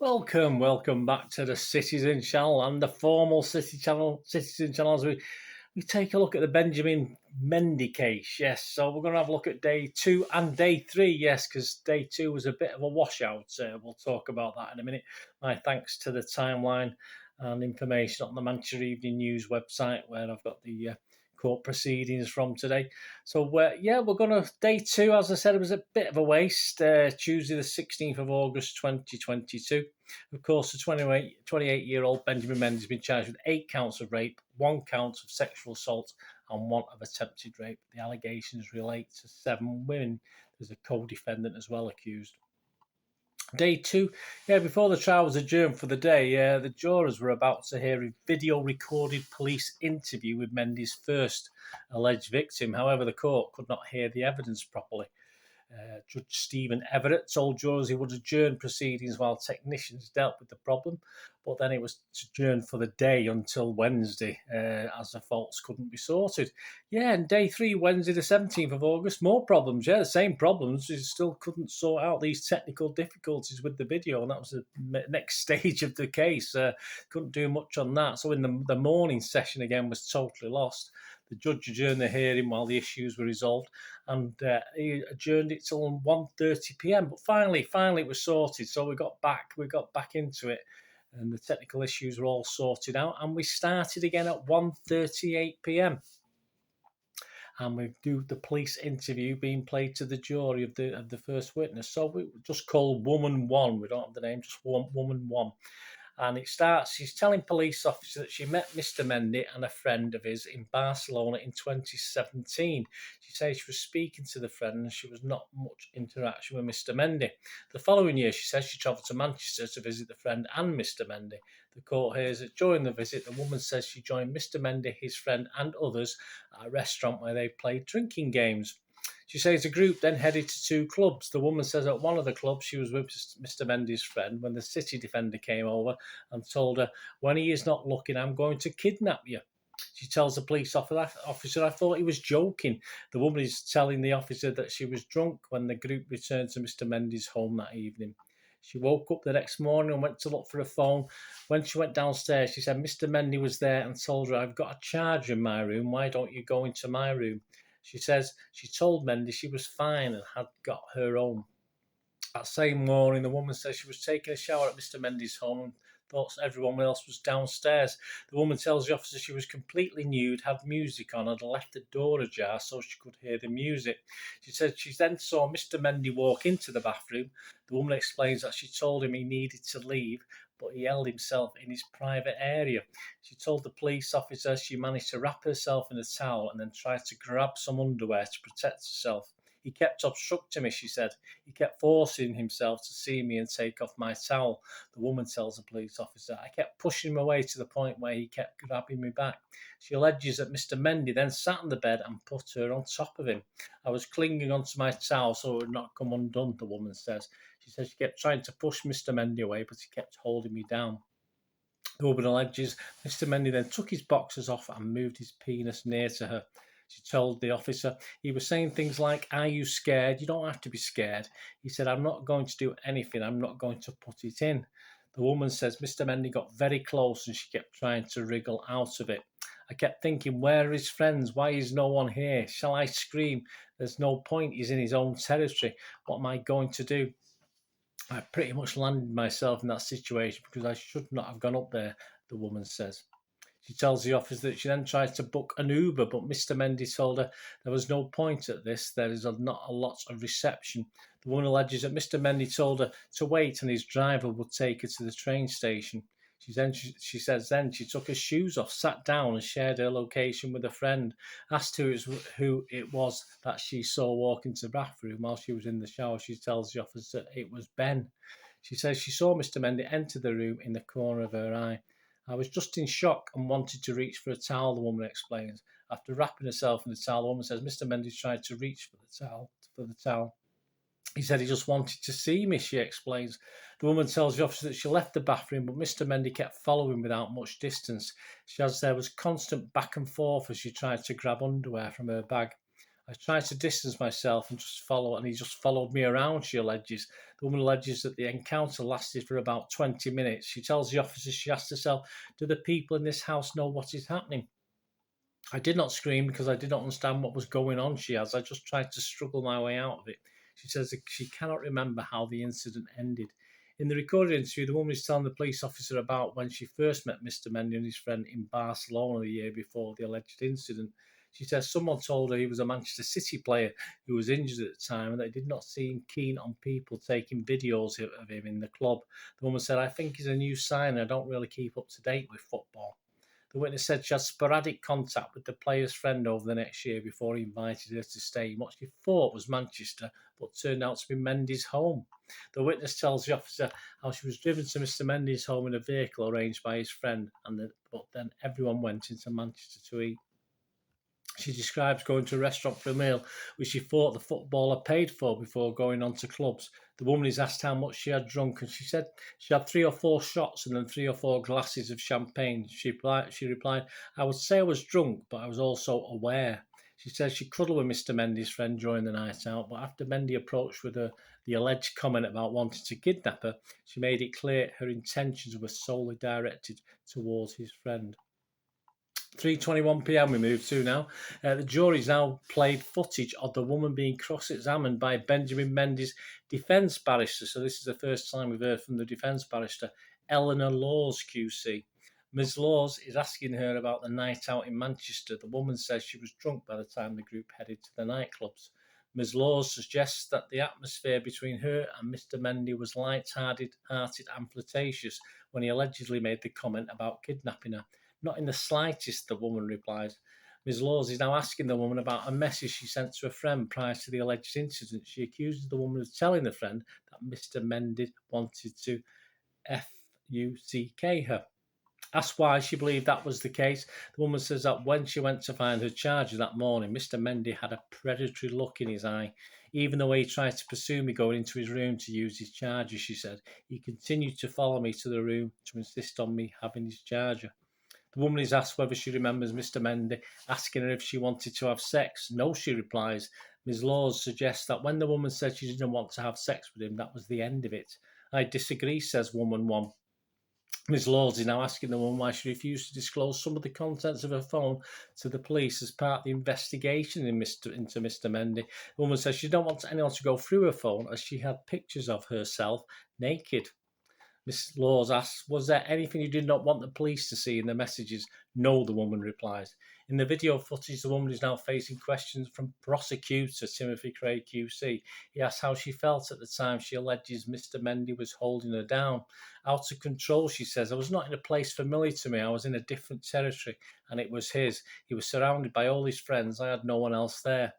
Welcome back to the Citizen Channel and the formal Citizen Channel as we take a look at the Benjamin Mendy case. Yes, so we're going to have a look at day 2 and day 3. Yes, because day 2 was a bit of a washout. We'll talk about that in a minute. My thanks to the timeline and information on the Manchester Evening News website where I've got the court proceedings from today. So we're going to day 2. As I said, it was a bit of a waste. Tuesday the 16th of August 2022. Of course, the 28-year-old Benjamin Mendy has been charged with 8 counts of rape, 1 count of sexual assault and 1 of attempted rape. The allegations relate to 7 women. There's a co-defendant as well accused. Day 2, before the trial was adjourned for the day, the jurors were about to hear a video-recorded police interview with Mendy's first alleged victim. However, the court could not hear the evidence properly. Judge Stephen Everett told jurors he would adjourn proceedings while technicians dealt with the problem, but then it was adjourned for the day until Wednesday as the faults couldn't be sorted. And day 3, Wednesday the 17th of August, more problems. The same problems. We still couldn't sort out these technical difficulties with the video, and that was the next stage of the case. Couldn't do much on that. So in the morning session again was totally lost. The judge adjourned the hearing while the issues were resolved, and he adjourned it till 1:30 p.m. But finally it was sorted. So we got back into it, and the technical issues were all sorted out, and we started again at 1:38 p.m. And we do the police interview being played to the jury of the first witness. So we just call Woman 1. We don't have the name, just Woman 1. And it starts, she's telling police officers that she met Mr. Mendy and a friend of his in Barcelona in 2017. She says she was speaking to the friend and she was not much interaction with Mr. Mendy. The following year, she says she travelled to Manchester to visit the friend and Mr. Mendy. The court hears that during the visit, the woman says she joined Mr. Mendy, his friend and others at a restaurant where they played drinking games. She says the group then headed to 2 clubs. The woman says at one of the clubs she was with Mr. Mendy's friend when the city defender came over and told her, "When he is not looking, I'm going to kidnap you." She tells the police officer, "I thought he was joking." The woman is telling the officer that she was drunk when the group returned to Mr. Mendy's home that evening. She woke up the next morning and went to look for a phone. When she went downstairs, she said Mr. Mendy was there and told her, "I've got a charger in my room. Why don't you go into my room?" She says she told Mendy she was fine and had got her own. That same morning, the woman says she was taking a shower at Mr. Mendy's home and thought everyone else was downstairs. The woman tells the officer she was completely nude, had music on, and had left the door ajar so she could hear the music. She said she then saw Mr. Mendy walk into the bathroom. The woman explains that she told him he needed to leave, but he held himself in his private area. She told the police officer she managed to wrap herself in a towel and then tried to grab some underwear to protect herself. He kept obstructing me, she said. He kept forcing himself to see me and take off my towel. The woman tells the police officer, "I kept pushing him away to the point where he kept grabbing me back." She alleges that Mr. Mendy then sat on the bed and put her on top of him. "I was clinging onto my towel so it would not come undone," the woman says. She says she kept trying to push Mr. Mendy away, but he kept holding me down. The woman alleges Mr. Mendy then took his boxers off and moved his penis near to her. She told the officer he was saying things like, "Are you scared? You don't have to be scared." He said, "I'm not going to do anything. I'm not going to put it in." The woman says Mr. Mendy got very close and she kept trying to wriggle out of it. "I kept thinking, where are his friends? Why is no one here? Shall I scream? There's no point. He's in his own territory. What am I going to do?" "I pretty much landed myself in that situation because I should not have gone up there," the woman says. She tells the officer that she then tried to book an Uber, but Mr. Mendy told her there was no point at this. There is not a lot of reception. The woman alleges that Mr. Mendy told her to wait and his driver would take her to the train station. She says then she took her shoes off, sat down and shared her location with a friend. Asked who it was that she saw walk into the bathroom while she was in the shower, she tells the officer it was Ben. She says she saw Mr. Mendy enter the room in the corner of her eye. "I was just in shock and wanted to reach for a towel," the woman explains. After wrapping herself in the towel, the woman says Mr. Mendy tried to reach for the towel. "He said he just wanted to see me," she explains. The woman tells the officer that she left the bathroom, but Mr. Mendy kept following without much distance. She says there was constant back and forth as she tried to grab underwear from her bag. I tried to distance myself and just follow, and he just followed me around, she alleges. The woman alleges that the encounter lasted for about 20 minutes. She tells the officers she asked herself, do the people in this house know what is happening? I did not scream because I did not understand what was going on, she adds. I just tried to struggle my way out of it. She says that she cannot remember how the incident ended. In the recorded interview, the woman is telling the police officer about when she first met Mr. Mendy and his friend in Barcelona the year before the alleged incident. She says someone told her he was a Manchester City player who was injured at the time and they did not seem keen on people taking videos of him in the club. The woman said, I think he's a new signer. I don't really keep up to date with football. The witness said she had sporadic contact with the player's friend over the next year before he invited her to stay in what she thought was Manchester, but turned out to be Mendy's home. The witness tells the officer how she was driven to Mr. Mendy's home in a vehicle arranged by his friend, but then everyone went into Manchester to eat. She describes going to a restaurant for a meal, which she thought the footballer paid for before going on to clubs. The woman is asked how much she had drunk, and she said she had 3 or 4 shots and then 3 or 4 glasses of champagne. She replied, I would say I was drunk, but I was also aware. She says she cuddled with Mr. Mendy's friend during the night out, but after Mendy approached with the alleged comment about wanting to kidnap her, she made it clear her intentions were solely directed towards his friend. 3:21 p.m. we move to now. The jury's now played footage of the woman being cross-examined by Benjamin Mendy's defence barrister. So this is the first time we've heard from the defence barrister, Eleanor Laws QC. Ms. Laws is asking her about the night out in Manchester. The woman says she was drunk by the time the group headed to the nightclubs. Ms. Laws suggests that the atmosphere between her and Mr. Mendy was light-hearted and flirtatious when he allegedly made the comment about kidnapping her. Not in the slightest, the woman replies. Ms. Laws is now asking the woman about a message she sent to a friend prior to the alleged incident. She accuses the woman of telling the friend that Mr. Mendy wanted to FUCK her. Asked why she believed that was the case, the woman says that when she went to find her charger that morning, Mr. Mendy had a predatory look in his eye. Even the way he tried to pursue me going into his room to use his charger, she said, he continued to follow me to the room to insist on me having his charger. The woman is asked whether she remembers Mr. Mendy asking her if she wanted to have sex. No, she replies. Ms. Laws suggests that when the woman said she didn't want to have sex with him, that was the end of it. I disagree, says woman 1. Ms. Laws is now asking the woman why she refused to disclose some of the contents of her phone to the police as part of the investigation into Mr. Mendy. The woman says she didn't want anyone to go through her phone as she had pictures of herself naked. Miss Laws asks, was there anything you did not want the police to see in the messages? No, the woman replies. In the video footage, the woman is now facing questions from prosecutor Timothy Craig QC. He asks how she felt at the time she alleges Mr. Mendy was holding her down. Out of control, she says. I was not in a place familiar to me. I was in a different territory, and it was his. He was surrounded by all his friends. I had no one else there.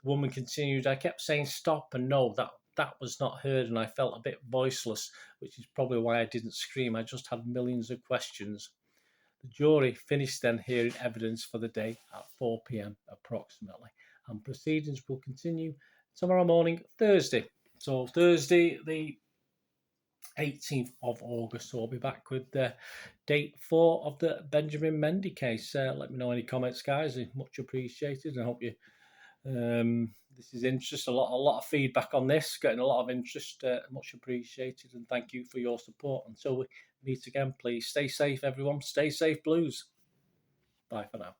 The woman continued, I kept saying stop and no, that was not heard, and I felt a bit voiceless, which is probably why I didn't scream. I just had millions of questions. The jury finished then hearing evidence for the day at 4 p.m. approximately, and proceedings will continue tomorrow morning, Thursday. So Thursday, the 18th of August. So I'll be back with date 4 of the Benjamin Mendy case. Let me know any comments, guys. Much appreciated. I hope you this is interest, a lot of feedback on this, getting a lot of interest, much appreciated, and thank you for your support. Until we meet again, please stay safe, everyone. Stay safe, Blues. Bye for now.